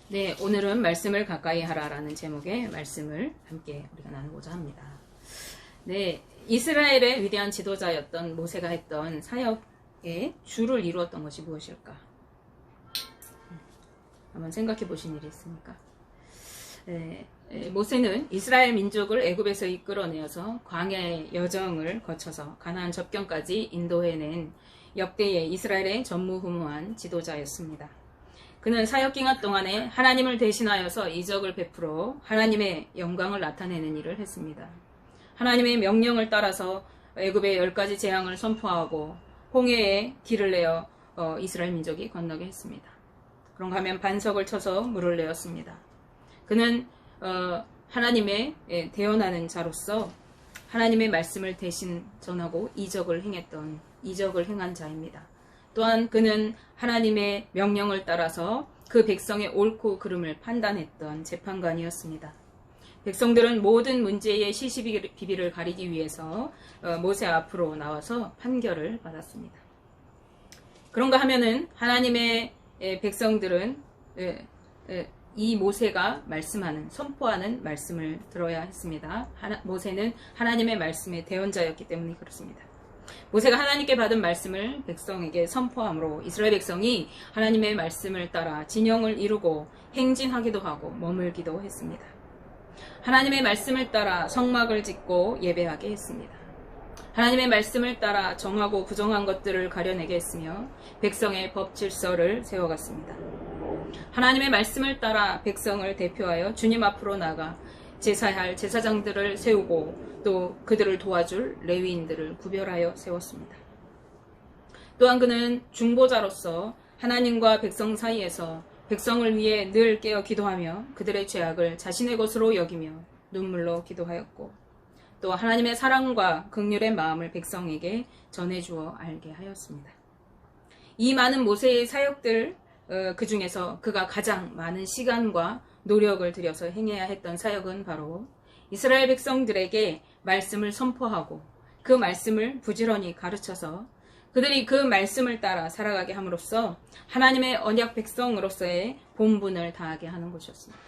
네, 오늘은 말씀을 가까이 하라라는 제목의 말씀을 함께 우리가 나누고자 합니다. 네, 이스라엘의 위대한 지도자였던 모세가 했던 사역의 주를 이루었던 것이 무엇일까? 한번 생각해 보신 일이 있습니까? 네, 모세는 이스라엘 민족을 애굽에서 이끌어내어서 광야의 여정을 거쳐서 가나안 접경까지 인도해낸 역대의 이스라엘의 전무후무한 지도자였습니다. 그는 사역 기간 동안에 하나님을 대신하여서 이적을 베풀어 하나님의 영광을 나타내는 일을 했습니다. 하나님의 명령을 따라서 애굽의 10가지 재앙을 선포하고 홍해에 길을 내어 이스라엘 민족이 건너게 했습니다. 그런가 하면 반석을 쳐서 물을 내었습니다. 그는 하나님의 대언하는 자로서 하나님의 말씀을 대신 전하고 이적을 행한 자입니다. 또한 그는 하나님의 명령을 따라서 그 백성의 옳고 그름을 판단했던 재판관이었습니다. 백성들은 모든 문제의 시시비비를 가리기 위해서 모세 앞으로 나와서 판결을 받았습니다. 그런가 하면은 하나님의 백성들은 이 모세가 말씀하는, 선포하는 말씀을 들어야 했습니다. 모세는 하나님의 말씀의 대언자였기 때문에 그렇습니다. 모세가 하나님께 받은 말씀을 백성에게 선포함으로 이스라엘 백성이 하나님의 말씀을 따라 진영을 이루고 행진하기도 하고 머물기도 했습니다. 하나님의 말씀을 따라 성막을 짓고 예배하게 했습니다. 하나님의 말씀을 따라 정하고 부정한 것들을 가려내게 했으며 백성의 법 질서를 세워갔습니다. 하나님의 말씀을 따라 백성을 대표하여 주님 앞으로 나가 제사해야 할 제사장들을 세우고 또 그들을 도와줄 레위인들을 구별하여 세웠습니다. 또한 그는 중보자로서 하나님과 백성 사이에서 백성을 위해 늘 깨어 기도하며 그들의 죄악을 자신의 것으로 여기며 눈물로 기도하였고 또 하나님의 사랑과 긍휼의 마음을 백성에게 전해주어 알게 하였습니다. 이 많은 모세의 사역들 그 중에서 그가 가장 많은 시간과 노력을 들여서 행해야 했던 사역은 바로 이스라엘 백성들에게 말씀을 선포하고 그 말씀을 부지런히 가르쳐서 그들이 그 말씀을 따라 살아가게 함으로써 하나님의 언약 백성으로서의 본분을 다하게 하는 것이었습니다.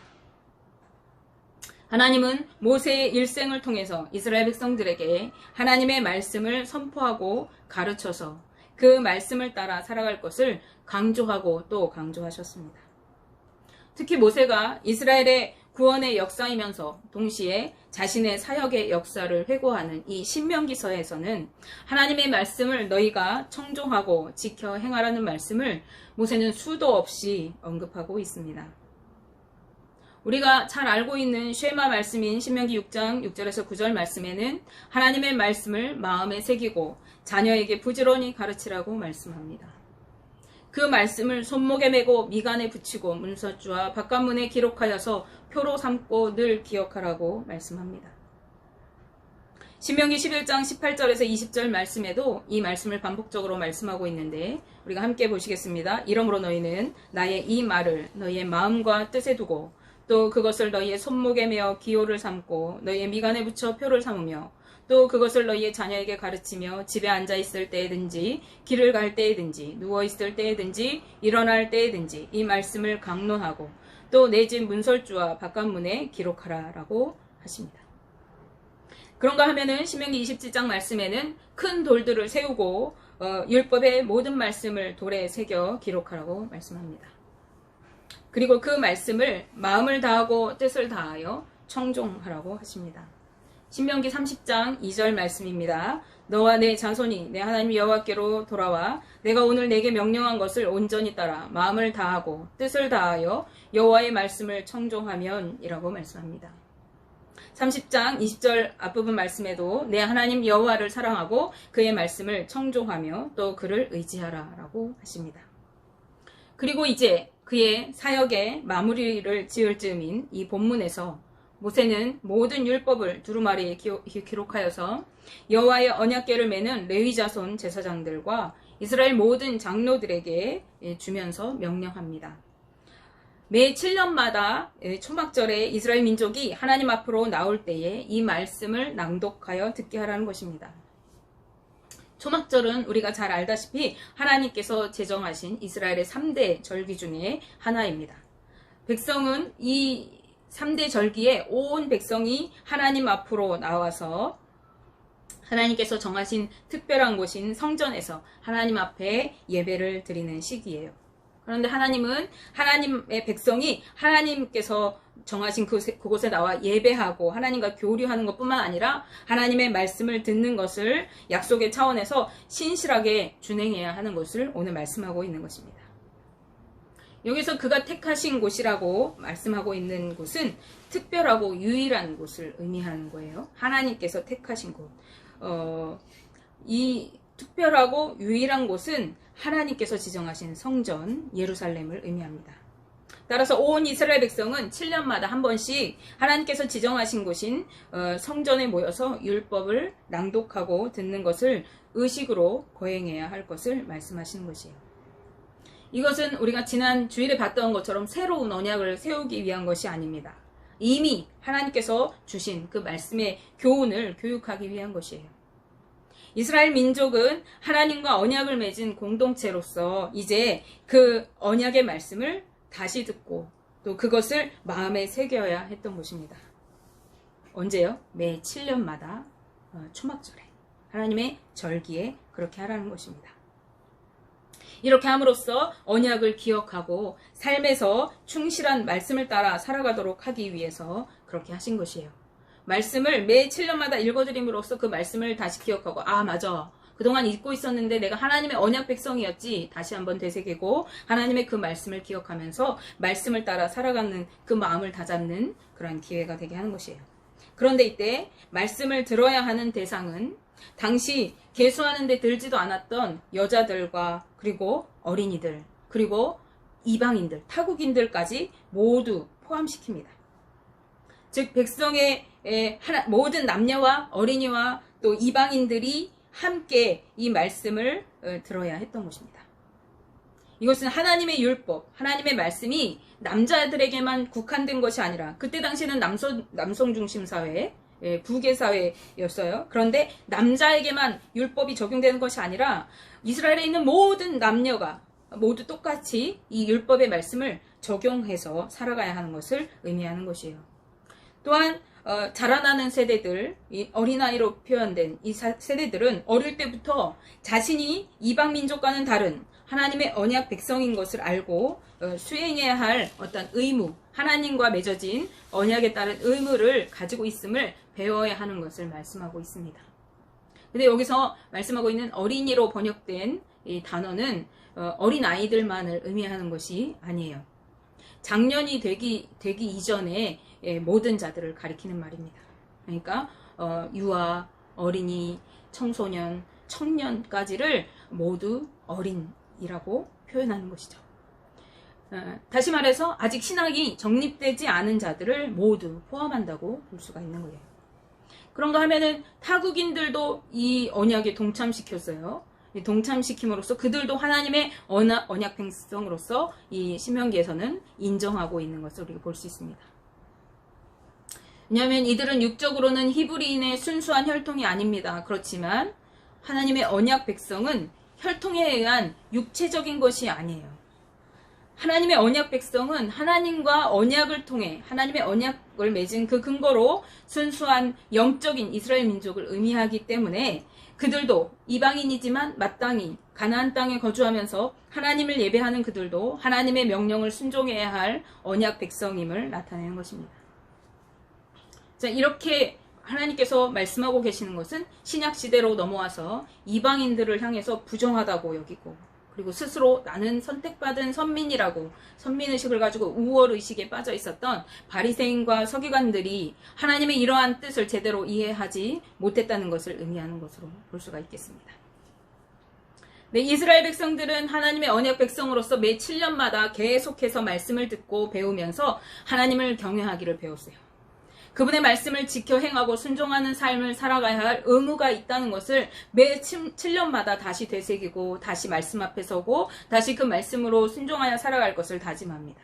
하나님은 모세의 일생을 통해서 이스라엘 백성들에게 하나님의 말씀을 선포하고 가르쳐서 그 말씀을 따라 살아갈 것을 강조하고 또 강조하셨습니다. 특히 모세가 이스라엘의 구원의 역사이면서 동시에 자신의 사역의 역사를 회고하는 이 신명기서에서는 하나님의 말씀을 너희가 청종하고 지켜 행하라는 말씀을 모세는 수도 없이 언급하고 있습니다. 우리가 잘 알고 있는 쉐마 말씀인 신명기 6장 6절에서 9절 말씀에는 하나님의 말씀을 마음에 새기고 자녀에게 부지런히 가르치라고 말씀합니다. 그 말씀을 손목에 메고 미간에 붙이고 문서주와 바깥문에 기록하여서 표로 삼고 늘 기억하라고 말씀합니다. 신명기 11장 18절에서 20절 말씀에도 이 말씀을 반복적으로 말씀하고 있는데 우리가 함께 보시겠습니다. 이러므로 너희는 나의 이 말을 너희의 마음과 뜻에 두고 또 그것을 너희의 손목에 메어 기호를 삼고 너희의 미간에 붙여 표를 삼으며 또 그것을 너희의 자녀에게 가르치며 집에 앉아있을 때에든지 길을 갈 때에든지 누워있을 때에든지 일어날 때에든지 이 말씀을 강론하고 또 내 집 문설주와 바깥문에 기록하라 라고 하십니다. 그런가 하면은 신명기 27장 말씀에는 큰 돌들을 세우고 율법의 모든 말씀을 돌에 새겨 기록하라고 말씀합니다. 그리고 그 말씀을 마음을 다하고 뜻을 다하여 청종하라고 하십니다. 신명기 30장 2절 말씀입니다. 너와 내 자손이 내 하나님 여호와께로 돌아와 내가 오늘 내게 명령한 것을 온전히 따라 마음을 다하고 뜻을 다하여 여호와의 말씀을 청종하면 이라고 말씀합니다. 30장 20절 앞부분 말씀에도 내 하나님 여호와를 사랑하고 그의 말씀을 청종하며 또 그를 의지하라 라고 하십니다. 그리고 이제 그의 사역의 마무리를 지을 즈음인 이 본문에서 모세는 모든 율법을 두루마리에 기록하여서 여호와의 언약궤를 매는 레위 자손 제사장들과 이스라엘 모든 장로들에게 주면서 명령합니다. 매 7년마다 초막절에 이스라엘 민족이 하나님 앞으로 나올 때에 이 말씀을 낭독하여 듣게 하라는 것입니다. 초막절은 우리가 잘 알다시피 하나님께서 제정하신 이스라엘의 3대 절기 중에 하나입니다. 백성은 이 3대 절기에 온 백성이 하나님 앞으로 나와서 하나님께서 정하신 특별한 곳인 성전에서 하나님 앞에 예배를 드리는 시기예요. 그런데 하나님은 하나님의 백성이 하나님께서 정하신 그곳에 나와 예배하고 하나님과 교류하는 것뿐만 아니라 하나님의 말씀을 듣는 것을 약속의 차원에서 신실하게 준행해야 하는 것을 오늘 말씀하고 있는 것입니다. 여기서 그가 택하신 곳이라고 말씀하고 있는 곳은 특별하고 유일한 곳을 의미하는 거예요. 하나님께서 택하신 곳. 이 특별하고 유일한 곳은 하나님께서 지정하신 성전 예루살렘을 의미합니다. 따라서 온 이스라엘 백성은 7년마다 한 번씩 하나님께서 지정하신 곳인 성전에 모여서 율법을 낭독하고 듣는 것을 의식으로 거행해야 할 것을 말씀하시는 것이에요. 이것은 우리가 지난 주일에 봤던 것처럼 새로운 언약을 세우기 위한 것이 아닙니다. 이미 하나님께서 주신 그 말씀의 교훈을 교육하기 위한 것이에요. 이스라엘 민족은 하나님과 언약을 맺은 공동체로서 이제 그 언약의 말씀을 다시 듣고 또 그것을 마음에 새겨야 했던 것입니다. 언제요? 매 7년마다 초막절에 하나님의 절기에 그렇게 하라는 것입니다. 이렇게 함으로써 언약을 기억하고 삶에서 충실한 말씀을 따라 살아가도록 하기 위해서 그렇게 하신 것이에요. 말씀을 매 7년마다 읽어드림으로써 그 말씀을 다시 기억하고 맞아. 그동안 잊고 있었는데 내가 하나님의 언약 백성이었지. 다시 한번 되새기고 하나님의 그 말씀을 기억하면서 말씀을 따라 살아가는 그 마음을 다잡는 그런 기회가 되게 하는 것이에요. 그런데 이때 말씀을 들어야 하는 대상은 당시 계수하는 데 들지도 않았던 여자들과 그리고 어린이들 그리고 이방인들, 타국인들까지 모두 포함시킵니다. 즉 백성의 모든 남녀와 어린이와 또 이방인들이 함께 이 말씀을 들어야 했던 것입니다. 이것은 하나님의 율법, 하나님의 말씀이 남자들에게만 국한된 것이 아니라 그때 당시에는 남성 중심 사회, 부계 사회였어요. 그런데 남자에게만 율법이 적용되는 것이 아니라 이스라엘에 있는 모든 남녀가 모두 똑같이 이 율법의 말씀을 적용해서 살아가야 하는 것을 의미하는 것이에요. 또한 자라나는 세대들, 이 어린아이로 표현된 이 세대들은 어릴 때부터 자신이 이방 민족과는 다른 하나님의 언약 백성인 것을 알고 수행해야 할 어떤 의무, 하나님과 맺어진 언약에 따른 의무를 가지고 있음을 배워야 하는 것을 말씀하고 있습니다. 근데 여기서 말씀하고 있는 어린이로 번역된 이 단어는 어린 아이들만을 의미하는 것이 아니에요. 장년이 되기 이전에 모든 자들을 가리키는 말입니다. 그러니까 유아, 어린이, 청소년, 청년까지를 모두 어린이라고 표현하는 것이죠. 다시 말해서 아직 신학이 정립되지 않은 자들을 모두 포함한다고 볼 수가 있는 거예요. 그런가 하면은 타국인들도 이 언약에 동참시켰어요. 동참시킴으로써 그들도 하나님의 언약 백성으로서 이 신명기에서는 인정하고 있는 것을 우리가 볼 수 있습니다. 왜냐하면 이들은 육적으로는 히브리인의 순수한 혈통이 아닙니다. 그렇지만 하나님의 언약 백성은 혈통에 의한 육체적인 것이 아니에요. 하나님의 언약 백성은 하나님과 언약을 통해 하나님의 언약을 맺은 그 근거로 순수한 영적인 이스라엘 민족을 의미하기 때문에 그들도 이방인이지만 마땅히 가나안 땅에 거주하면서 하나님을 예배하는 그들도 하나님의 명령을 순종해야 할 언약 백성임을 나타내는 것입니다. 자, 이렇게 하나님께서 말씀하고 계시는 것은 신약 시대로 넘어와서 이방인들을 향해서 부정하다고 여기고 그리고 스스로 나는 선택받은 선민이라고 선민의식을 가지고 우월의식에 빠져 있었던 바리새인과 서기관들이 하나님의 이러한 뜻을 제대로 이해하지 못했다는 것을 의미하는 것으로 볼 수가 있겠습니다. 네, 이스라엘 백성들은 하나님의 언약 백성으로서 매 7년마다 계속해서 말씀을 듣고 배우면서 하나님을 경외하기를 배웠어요. 그분의 말씀을 지켜 행하고 순종하는 삶을 살아가야 할 의무가 있다는 것을 매 7년마다 다시 되새기고 다시 말씀 앞에 서고 다시 그 말씀으로 순종하여 살아갈 것을 다짐합니다.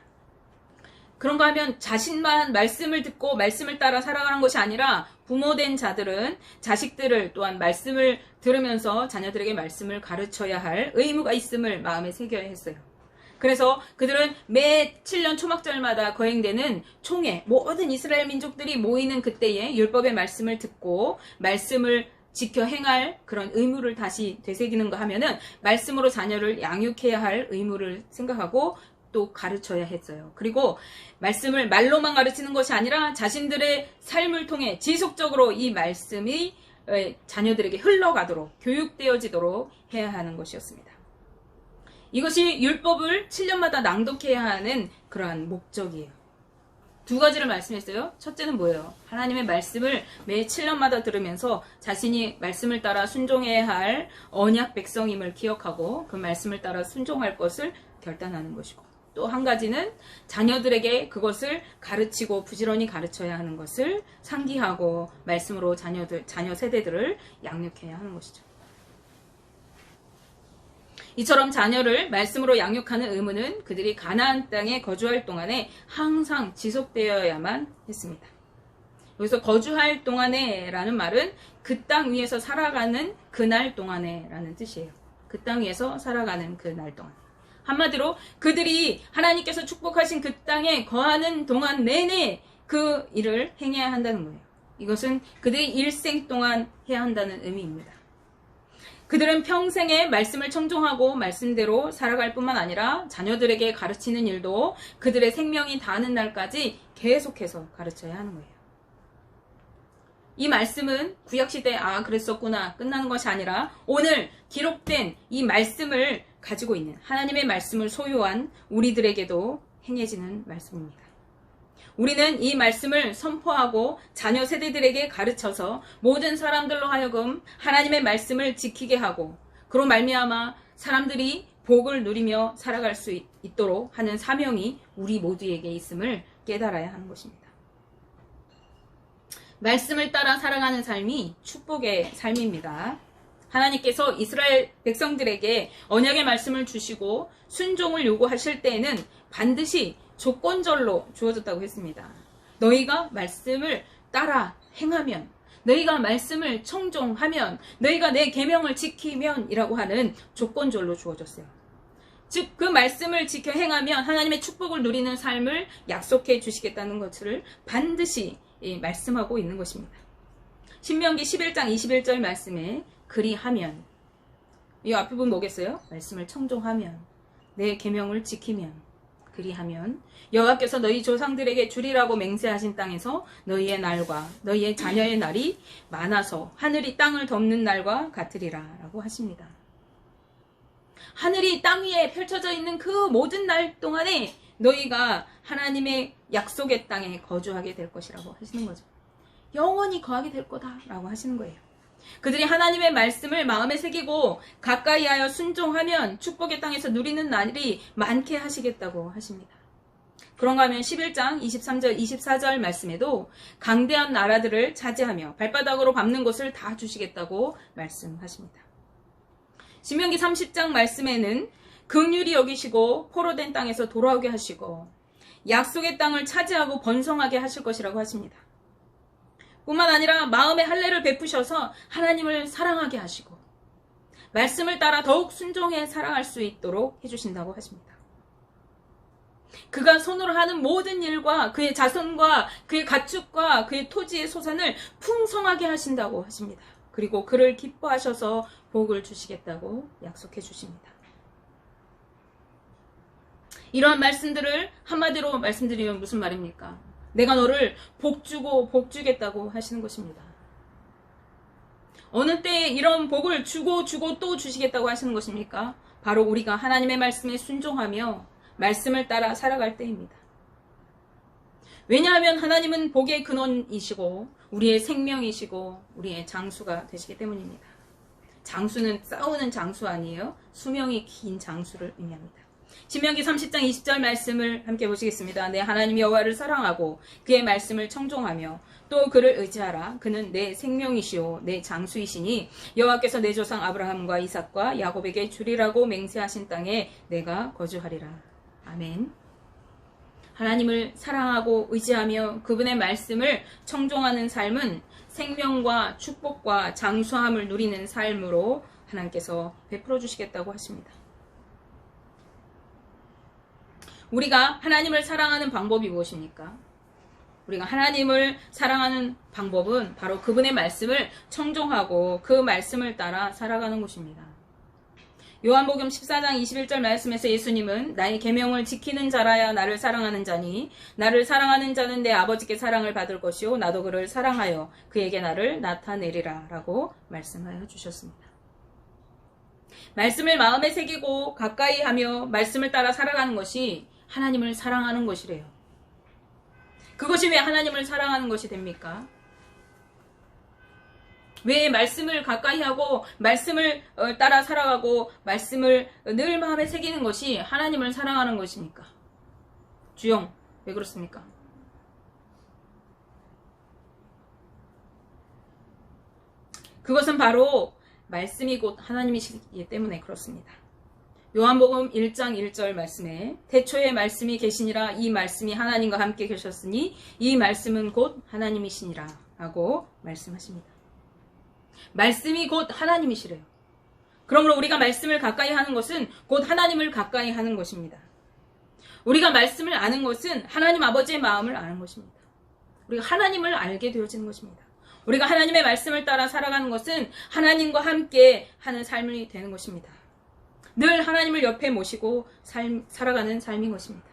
그런가 하면 자신만 말씀을 듣고 말씀을 따라 살아가는 것이 아니라 부모된 자들은 자식들을 또한 말씀을 들으면서 자녀들에게 말씀을 가르쳐야 할 의무가 있음을 마음에 새겨야 했어요. 그래서 그들은 매 7년 초막절마다 거행되는 총회, 모든 이스라엘 민족들이 모이는 그때에 율법의 말씀을 듣고 말씀을 지켜 행할 그런 의무를 다시 되새기는가 하면은 말씀으로 자녀를 양육해야 할 의무를 생각하고 또 가르쳐야 했어요. 그리고 말씀을 말로만 가르치는 것이 아니라 자신들의 삶을 통해 지속적으로 이 말씀이 자녀들에게 흘러가도록 교육되어지도록 해야 하는 것이었습니다. 이것이 율법을 7년마다 낭독해야 하는 그러한 목적이에요. 두 가지를 말씀했어요. 첫째는 뭐예요? 하나님의 말씀을 매 7년마다 들으면서 자신이 말씀을 따라 순종해야 할 언약 백성임을 기억하고 그 말씀을 따라 순종할 것을 결단하는 것이고, 또 한 가지는 자녀들에게 그것을 가르치고 부지런히 가르쳐야 하는 것을 상기하고 말씀으로 자녀 세대들을 양육해야 하는 것이죠. 이처럼 자녀를 말씀으로 양육하는 의무는 그들이 가나안 땅에 거주할 동안에 항상 지속되어야만 했습니다. 여기서 거주할 동안에 라는 말은 그 땅 위에서 살아가는 그날 동안에 라는 뜻이에요. 그 땅 위에서 살아가는 그날 동안. 한마디로 그들이 하나님께서 축복하신 그 땅에 거하는 동안 내내 그 일을 행해야 한다는 거예요. 이것은 그들의 일생 동안 해야 한다는 의미입니다. 그들은 평생에 말씀을 청종하고 말씀대로 살아갈 뿐만 아니라 자녀들에게 가르치는 일도 그들의 생명이 닿는 날까지 계속해서 가르쳐야 하는 거예요. 이 말씀은 구약시대 그랬었구나 끝나는 것이 아니라 오늘 기록된 이 말씀을 가지고 있는 하나님의 말씀을 소유한 우리들에게도 행해지는 말씀입니다. 우리는 이 말씀을 선포하고 자녀 세대들에게 가르쳐서 모든 사람들로 하여금 하나님의 말씀을 지키게 하고 그로 말미암아 사람들이 복을 누리며 살아갈 수 있도록 하는 사명이 우리 모두에게 있음을 깨달아야 하는 것입니다. 말씀을 따라 살아가는 삶이 축복의 삶입니다. 하나님께서 이스라엘 백성들에게 언약의 말씀을 주시고 순종을 요구하실 때에는 반드시 조건절로 주어졌다고 했습니다. 너희가 말씀을 따라 행하면, 너희가 말씀을 청종하면, 너희가 내 계명을 지키면 이라고 하는 조건절로 주어졌어요. 즉 그 말씀을 지켜 행하면 하나님의 축복을 누리는 삶을 약속해 주시겠다는 것을 반드시 말씀하고 있는 것입니다. 신명기 11장 21절 말씀에 그리하면, 이 앞에 보면 뭐겠어요? 말씀을 청종하면, 내 계명을 지키면, 그리하면 여호와께서 너희 조상들에게 주리라고 맹세하신 땅에서 너희의 날과 너희의 자녀의 날이 많아서 하늘이 땅을 덮는 날과 같으리라 라고 하십니다. 하늘이 땅 위에 펼쳐져 있는 그 모든 날 동안에 너희가 하나님의 약속의 땅에 거주하게 될 것이라고 하시는 거죠. 영원히 거하게 될 거다라고 하시는 거예요. 그들이 하나님의 말씀을 마음에 새기고 가까이 하여 순종하면 축복의 땅에서 누리는 날이 많게 하시겠다고 하십니다. 그런가 하면 11장 23절 24절 말씀에도 강대한 나라들을 차지하며 발바닥으로 밟는 것을 다 주시겠다고 말씀하십니다. 신명기 30장 말씀에는 긍휼히 여기시고 포로된 땅에서 돌아오게 하시고 약속의 땅을 차지하고 번성하게 하실 것이라고 하십니다. 뿐만 아니라 마음의 할례를 베푸셔서 하나님을 사랑하게 하시고 말씀을 따라 더욱 순종해 살아갈 수 있도록 해주신다고 하십니다. 그가 손으로 하는 모든 일과 그의 자손과 그의 가축과 그의 토지의 소산을 풍성하게 하신다고 하십니다. 그리고 그를 기뻐하셔서 복을 주시겠다고 약속해 주십니다. 이러한 말씀들을 한마디로 말씀드리면 무슨 말입니까? 내가 너를 복주고 복주겠다고 하시는 것입니다. 어느 때에 이런 복을 주고 또 주시겠다고 하시는 것입니까? 바로 우리가 하나님의 말씀에 순종하며 말씀을 따라 살아갈 때입니다. 왜냐하면 하나님은 복의 근원이시고 우리의 생명이시고 우리의 장수가 되시기 때문입니다. 장수는 싸우는 장수 아니에요. 수명이 긴 장수를 의미합니다. 신명기 30장 20절 말씀을 함께 보시겠습니다. 내 하나님 여호와를 사랑하고 그의 말씀을 청종하며 또 그를 의지하라. 그는 내 생명이시오 내 장수이시니 여호와께서 내 조상 아브라함과 이삭과 야곱에게 주리라고 맹세하신 땅에 내가 거주하리라. 아멘. 하나님을 사랑하고 의지하며 그분의 말씀을 청종하는 삶은 생명과 축복과 장수함을 누리는 삶으로 하나님께서 베풀어 주시겠다고 하십니다. 우리가 하나님을 사랑하는 방법이 무엇입니까? 우리가 하나님을 사랑하는 방법은 바로 그분의 말씀을 청종하고 그 말씀을 따라 살아가는 것입니다. 요한복음 14장 21절 말씀에서 예수님은 나의 계명을 지키는 자라야 나를 사랑하는 자니 나를 사랑하는 자는 내 아버지께 사랑을 받을 것이요 나도 그를 사랑하여 그에게 나를 나타내리라 라고 말씀하여 주셨습니다. 말씀을 마음에 새기고 가까이 하며 말씀을 따라 살아가는 것이 하나님을 사랑하는 것이래요. 그것이 왜 하나님을 사랑하는 것이 됩니까? 왜 말씀을 가까이 하고 말씀을 따라 살아가고 말씀을 늘 마음에 새기는 것이 하나님을 사랑하는 것입니까? 주영, 왜 그렇습니까? 그것은 바로 말씀이 곧 하나님이시기 때문에 그렇습니다. 요한복음 1장 1절 말씀에 태초에 말씀이 계시니라 이 말씀이 하나님과 함께 계셨으니 이 말씀은 곧 하나님이시니라 라고 말씀하십니다. 말씀이 곧 하나님이시래요. 그러므로 우리가 말씀을 가까이 하는 것은 곧 하나님을 가까이 하는 것입니다. 우리가 말씀을 아는 것은 하나님 아버지의 마음을 아는 것입니다. 우리가 하나님을 알게 되어지는 것입니다. 우리가 하나님의 말씀을 따라 살아가는 것은 하나님과 함께 하는 삶이 되는 것입니다. 늘 하나님을 옆에 모시고 살아가는 삶인 것입니다.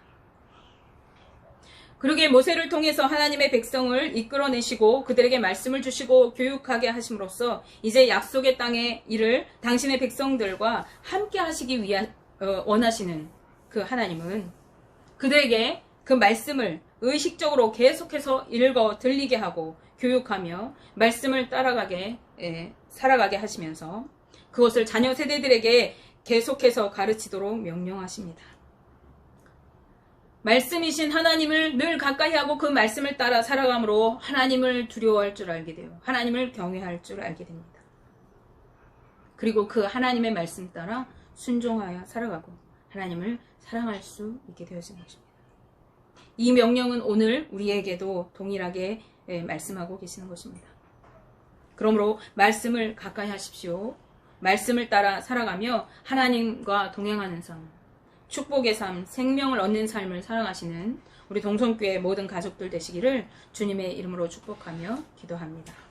그러기에 모세를 통해서 하나님의 백성을 이끌어내시고 그들에게 말씀을 주시고 교육하게 하심으로써 이제 약속의 땅의 일을 당신의 백성들과 함께 하시기 위한 원하시는 그 하나님은 그들에게 그 말씀을 의식적으로 계속해서 읽어 들리게 하고 교육하며 말씀을 따라가게 살아가게 하시면서 그것을 자녀 세대들에게 계속해서 가르치도록 명령하십니다. 말씀이신 하나님을 늘 가까이 하고 그 말씀을 따라 살아감으로 하나님을 두려워할 줄 알게 돼요. 하나님을 경외할 줄 알게 됩니다. 그리고 그 하나님의 말씀 따라 순종하여 살아가고 하나님을 사랑할 수 있게 되어지는 것입니다. 이 명령은 오늘 우리에게도 동일하게 말씀하고 계시는 것입니다. 그러므로 말씀을 가까이 하십시오. 말씀을 따라 살아가며 하나님과 동행하는 삶, 축복의 삶, 생명을 얻는 삶을 살아가시는 우리 동성교회 모든 가족들 되시기를 주님의 이름으로 축복하며 기도합니다.